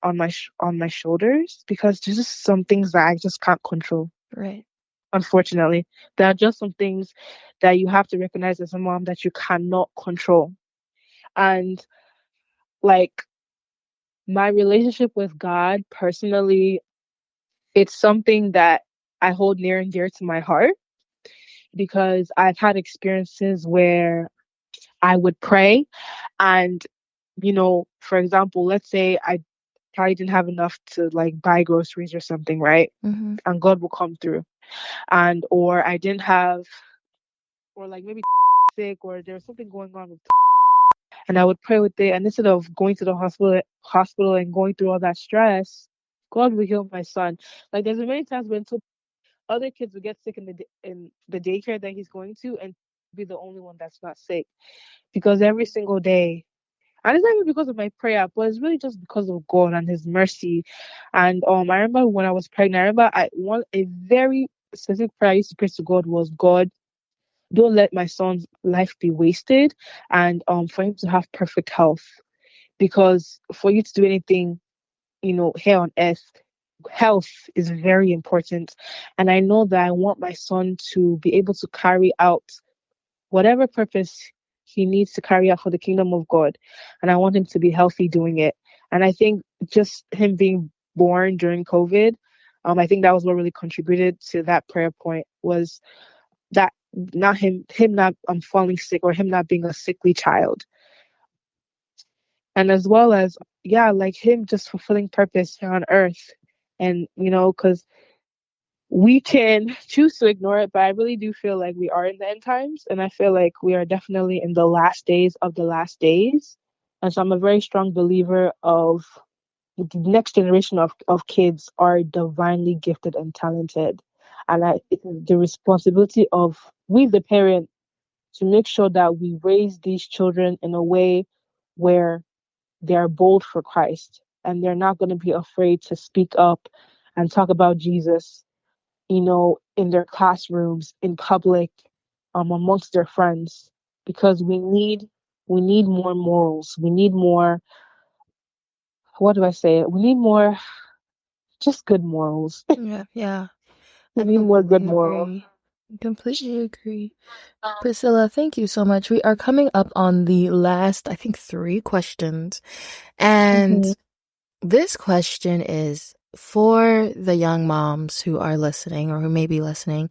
on my shoulders because there's just some things that I just can't control. right. Unfortunately, there are just some things that you have to recognize as a mom that you cannot control. And like my relationship with God personally, it's something that I hold near and dear to my heart because I've had experiences where I would pray and, for example, let's say I probably didn't have enough to like buy groceries or something, right? Mm-hmm. And God will come through. And or I didn't have or like maybe sick or there was something going on with and I would pray with it and instead of going to the hospital and going through all that stress, God will heal my son. Like there's been many times when other kids would get sick in the daycare that he's going to and be the only one that's not sick because every single day and it's not even because of my prayer, but it's really just because of God and His mercy. And I remember when I was pregnant, I remember a very specific prayer I used to pray to God was, God, don't let my son's life be wasted, and for him to have perfect health. Because for you to do anything, here on earth, health is very important. And I know that I want my son to be able to carry out whatever purpose he needs to carry out for the kingdom of God. And I want him to be healthy doing it. And I think just him being born during COVID, I think that was what really contributed to that prayer point was that not him not falling sick or him not being a sickly child. And as well as, yeah, like him just fulfilling purpose here on earth. And, because we can choose to ignore it, but I really do feel like we are in the end times. And I feel like we are definitely in the last days of the last days. And so I'm a very strong believer of the next generation of kids are divinely gifted and talented. And it is the responsibility of we, the parent, to make sure that we raise these children in a way where they are bold for Christ and they're not going to be afraid to speak up and talk about Jesus, in their classrooms, in public, amongst their friends, because we need more morals. We need more, what do I say? We need more just good morals. Yeah, yeah. We I need more good completely morals. agree. Completely agree. Priscilla, thank you so much. We are coming up on the last, I think, 3 questions. And Mhm. this question is for the young moms who are listening or who may be listening,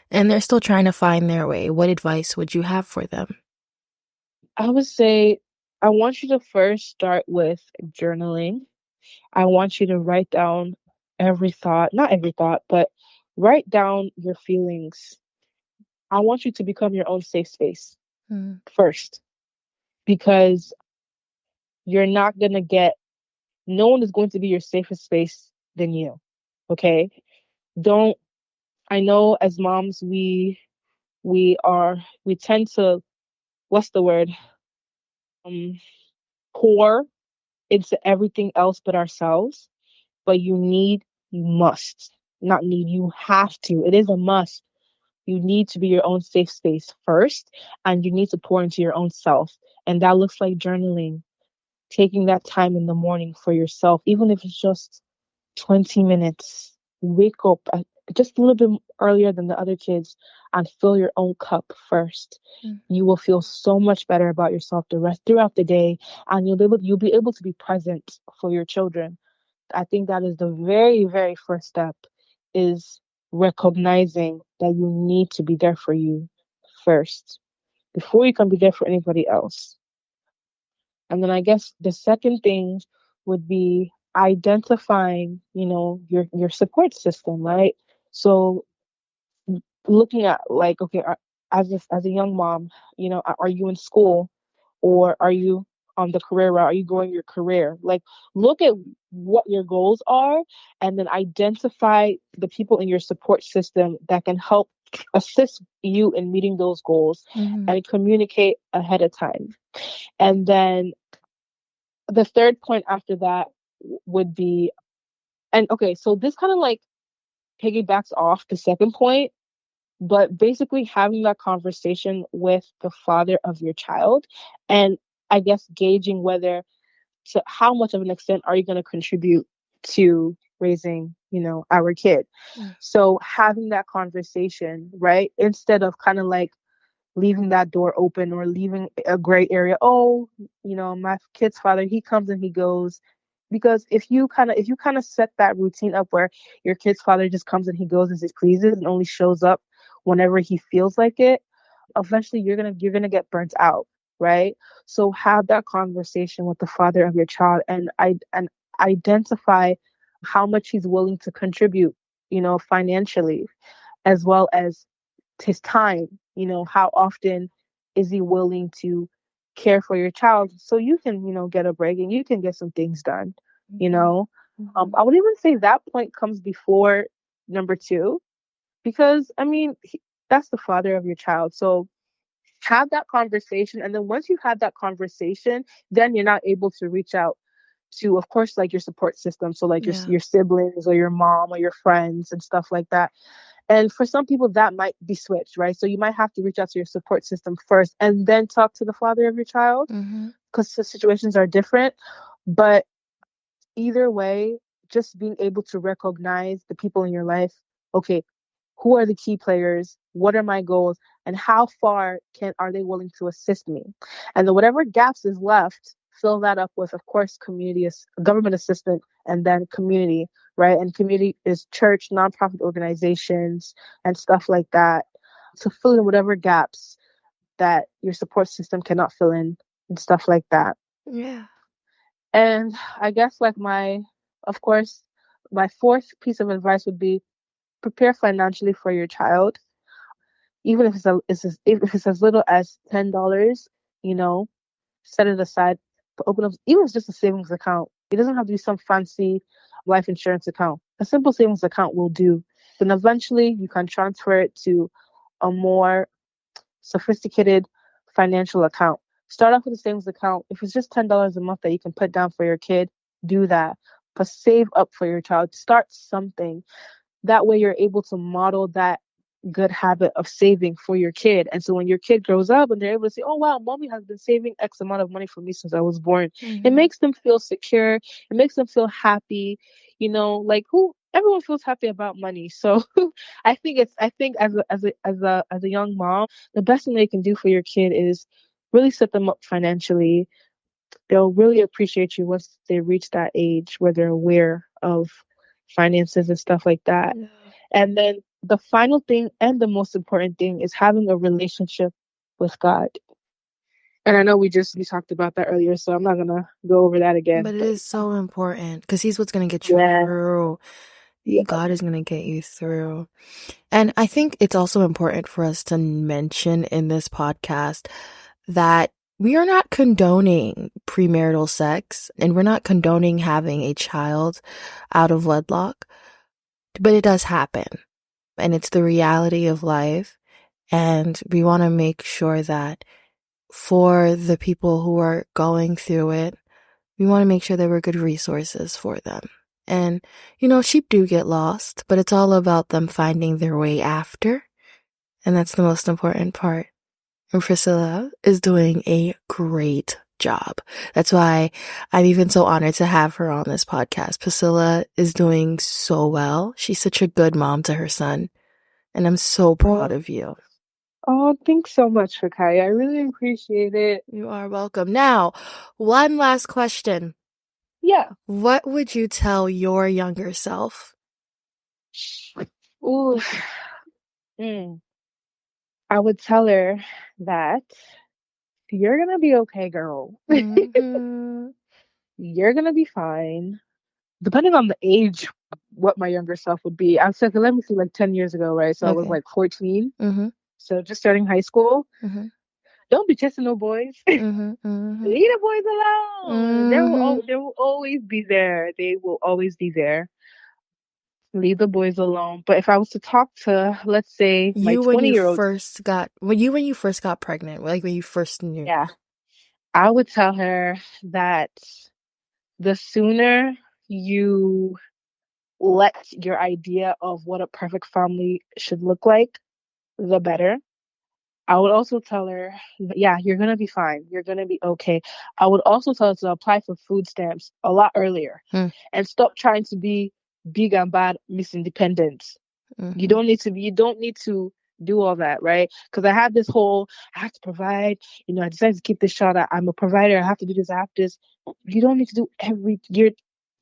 and they're still trying to find their way. What advice would you have for them? I would say I want you to first start with journaling. I want you to write down every thought, not every thought, but write down your feelings. I want you to become your own safe space Mm. first, because you're not going to get, no one is going to be your safest space than you. Okay? Don't, I know as moms, we are, we tend to, what's the word? Um, Pour into everything else but ourselves. But you must, not need, you have to. It is a must. You need to be your own safe space first, and you need to pour into your own self. And that looks like journaling, taking that time in the morning for yourself, even if it's just 20 minutes. Wake up just a little bit earlier than the other kids and fill your own cup first. Mm. You will feel so much better about yourself the rest throughout the day, and you'll be able to be present for your children. I think that is the very, very first step, is recognizing that you need to be there for you first before you can be there for anybody else. And then I guess the second thing would be identifying, your support system, right? So looking at, like, okay, as a young mom, are you in school, or are you on the career route? Are you growing your career? Like, look at what your goals are, and then identify the people in your support system that can help assist you in meeting those goals, Mm-hmm. and communicate ahead of time. And then the third point after that would be, and okay, so this kind of like piggybacks off the second point, but basically having that conversation with the father of your child, and I guess gauging whether, to how much of an extent are you going to contribute to raising, our kid. Mm. So having that conversation, right, instead of kind of like leaving that door open or leaving a gray area. Oh, my kid's father, he comes and he goes. Because if you kind of set that routine up where your kid's father just comes and he goes as he pleases and only shows up whenever he feels like it, eventually you're gonna get burnt out, right? So have that conversation with the father of your child, and identify how much he's willing to contribute, financially, as well as his time. How often is he willing to care for your child so you can, get a break and you can get some things done, you Mm-hmm. know? Mm-hmm. I would even say that point comes before number two, because I mean, that's the father of your child. So have that conversation. And then once you've had that conversation, then you're not able to reach out to, of course, like your support system. So like Yeah. your siblings or your mom or your friends and stuff like that. And for some people, that might be switched, right? So you might have to reach out to your support system first and then talk to the father of your child, Mm-hmm. because the situations are different. But either way, just being able to recognize the people in your life. Okay, who are the key players? What are my goals? And how far can are they willing to assist me? And then whatever gaps is left, fill that up with, of course, government assistance, and then community, right? And community is church, nonprofit organizations, and stuff like that, to fill in whatever gaps that your support system cannot fill in, and stuff like that. Yeah. And I guess, of course, my fourth piece of advice would be prepare financially for your child, even if it's as little as $10. You know, set it aside, open up, even if it's just a savings account. It doesn't have to be some fancy life insurance account. A simple savings account will do. Then eventually you can transfer it to a more sophisticated financial account. Start off with a savings account. If it's just $10 a month that you can put down for your kid, do that. But save up for your child. Start something. That way you're able to model that good habit of saving for your kid. And so when your kid grows up and they're able to say, oh, wow, mommy has been saving X amount of money for me since I was born, it Mm-hmm. makes them feel secure. It makes them feel happy. Like, everyone feels happy about money. So I think as a young mom, the best thing they can do for your kid is really set them up financially. They'll really appreciate you once they reach that age where they're aware of finances and stuff like that. Yeah. And then the final thing and the most important thing is having a relationship with God. And I know we talked about that earlier, so I'm not gonna go over that But again. it But is so important because he's what's going to get you yeah, through. yeah, God is going to get you through. And I think it's also important for us to mention in this podcast that we are not condoning premarital sex and we're not condoning having a child out of wedlock, but it does happen and it's the reality of life. And we want to make sure that for the people who are going through it, we want to make sure that we're good resources for them. And, sheep do get lost, but it's all about them finding their way after. And that's the most important part. And Pricilla is doing a great job. That's why I'm even so honored to have her on this podcast. Priscilla is doing so well. She's such a good mom to her son. And I'm so proud oh, of you. oh, thanks so much, Fikayo. I really appreciate it. You are welcome. Now, one last question. Yeah. What would you tell your younger self? Ooh. Mm. I would tell her that you're gonna be okay, girl. Mm-hmm. You're gonna be fine. Depending on the age, what my younger self would be. I said, let me see, like 10 years ago, right? So I was Okay. like 14. Mm-hmm. So just starting high school. Mm-hmm. Don't be chasing no boys. Mm-hmm. Mm-hmm. Leave the boys alone. Mm-hmm. They will always be there. They will always be there. Leave the boys alone. But if I was to talk to, let's say, my You when 20-year-old, when you first got pregnant, like when you first knew. yeah, I would tell her that the sooner you let your idea of what a perfect family should look like, the better. I would also tell her, yeah, you're gonna be fine. You're gonna be okay. I would also tell her to apply for food stamps a lot earlier Hmm. and stop trying to be big and bad Miss Independent. Mm-hmm. You don't need to do all that, right? Because I had this whole, I have to provide, I decided to keep this shot. I'm a provider. I have to do this. I have this. You don't need to do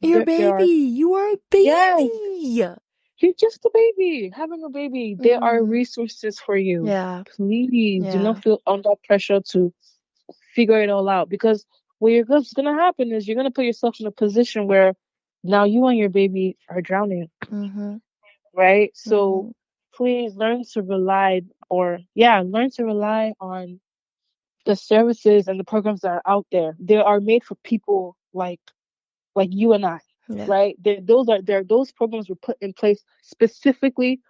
Your there baby. are, You are a yes, baby. you're just a baby, having a baby. There are Mm-hmm. resources for you. Yeah. Please do Yeah. not feel under pressure to figure it all out because what's gonna happen is you're gonna put yourself in a position where now you and your baby are drowning, Mm-hmm. right? So Mm-hmm. please learn to rely on the services and the programs that are out there. They are made for people like you and I, Yeah. right? Those programs were put in place specifically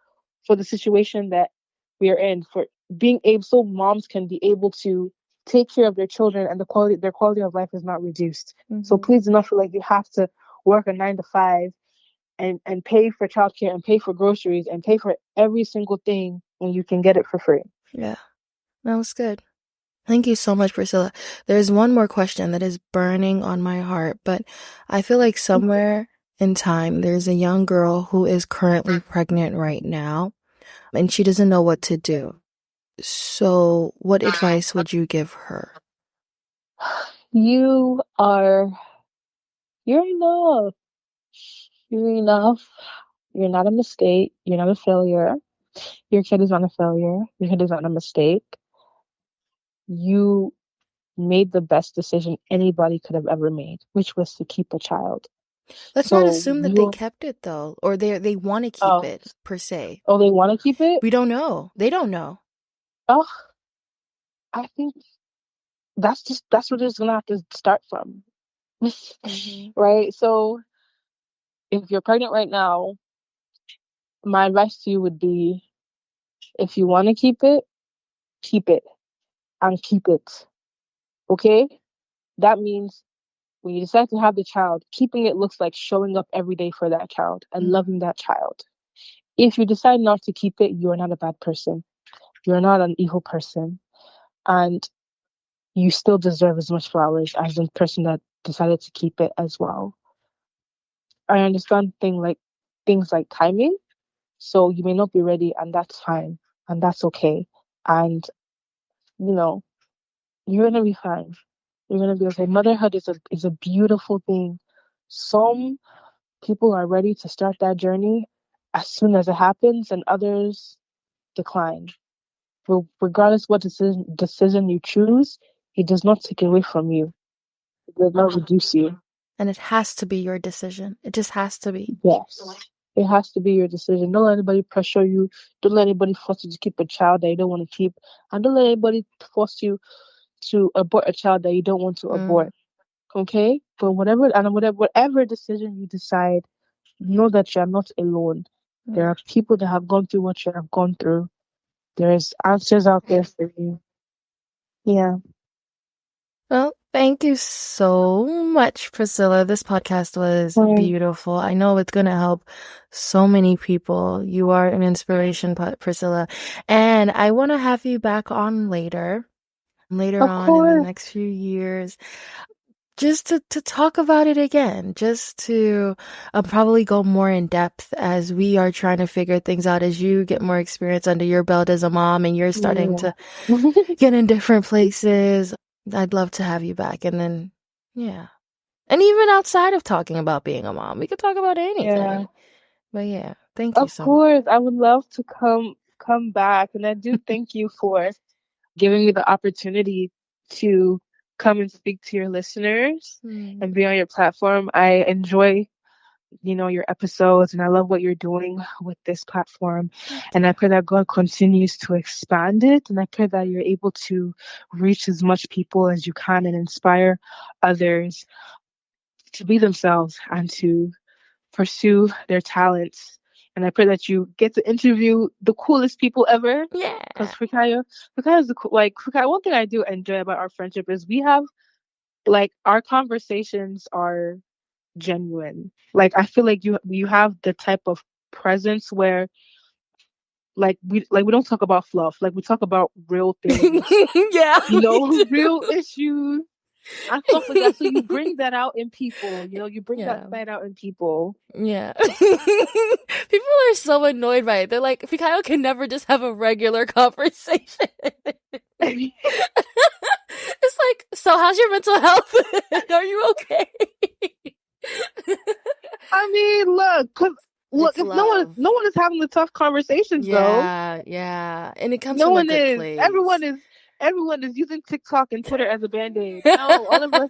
for the situation that we are in, for being able so moms can be able to take care of their children and their quality of life is not reduced. So Mm-hmm. please do not feel like you have to work a 9 to 5 and pay for childcare and pay for groceries and pay for every single thing when you can get it for free. Yeah. That was good. Thank you so much, Priscilla. There's one more question that is burning on my heart, but I feel like somewhere in time, there's a young girl who is currently pregnant right now, and she doesn't know what to do. So, what advice would you give her? You are you're enough. You're enough. You're not a mistake. You're not a failure. Your kid is not a failure. Your kid is not a mistake. You made the best decision anybody could have ever made, which was to keep a child. Let's not So assume that they you kept it though, or they want to keep oh it per se. oh they want to keep it? We don't know. They don't know. Oh, I think that's what it's gonna have to start from. Mm-hmm. Right? So if you're pregnant right now, my advice to you would be if you want to keep it and keep it. Okay? That means when you decide to have the child, keeping it looks like showing up every day for that child and loving that child. If you decide not to keep it, you are not a bad person. You're not an evil person. And you still deserve as much flowers as the person that decided to keep it as well. I understand things like timing. So you may not be ready and that's fine. And that's okay. And you know, you're gonna be fine. You're gonna be okay. Motherhood is a beautiful thing. Some people are ready to start that journey as soon as it happens and others decline. Regardless what decision you choose, It does not take away from you. It does not reduce you. And it has to be your decision. It just has to be. Yes. It has to be your decision. Don't let anybody pressure you. Don't let anybody force you to keep a child that you don't want to keep. And don't let anybody force you to abort a child that you don't want to abort. Okay? But whatever decision you decide, know that you are not alone. There are people that have gone through what you have gone through. There's answers out there for you. Yeah. Well, thank you so much, Priscilla. This podcast was beautiful. I know it's going to help so many people. You are an inspiration, Priscilla. And I want to have you back on later on in the next few years, just to talk about it again, just to probably go more in depth as we are trying to figure things out, as you get more experience under your belt as a mom and you're starting to get in different places. I'd love to have you back. And then, yeah. And even outside of talking about being a mom, we could talk about anything. Yeah. But yeah, thank you so much. Of course, I would love to come back. And I do thank you for giving me the opportunity to come and speak to your listeners and be on your platform. I enjoy, your episodes, and I love what you're doing with this platform. And I pray that God continues to expand it. And I pray that you're able to reach as much people as you can and inspire others to be themselves and to pursue their talents. And I pray that you get to interview the coolest people ever. Yeah. Because Fikayo is Fikayo. One thing I do enjoy about our friendship is we have, our conversations are genuine. I feel like you have the type of presence where we don't talk about fluff. We talk about real things. Yeah. Real issues and stuff like that. So you bring that out in people. You bring that side out in people. Yeah. People are so annoyed by it. They're like, Fikayo can never just have a regular conversation. It's like, so how's your mental health? Are you okay? I mean, look, if no one is having the tough conversations though. Yeah. And it comes from a good place. Everyone is using TikTok and Twitter as a band-aid. No, all of us,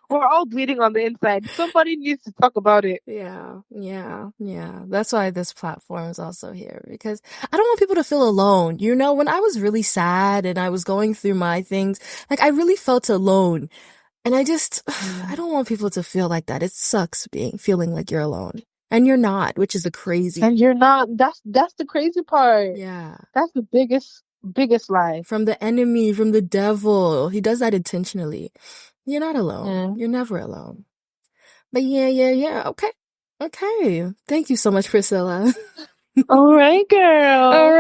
we're all bleeding on the inside. Somebody needs to talk about it. Yeah. That's why this platform is also here, because I don't want people to feel alone. When I was really sad and I was going through my things, I really felt alone. And I don't want people to feel like that. It sucks feeling like you're alone. And you're not, which is the crazy. And you're not. That's the crazy part. Yeah. That's the biggest lie. From the enemy, from the devil. He does that intentionally. You're not alone. You're never alone. But yeah. Okay. Thank you so much, Priscilla. All right, girl. All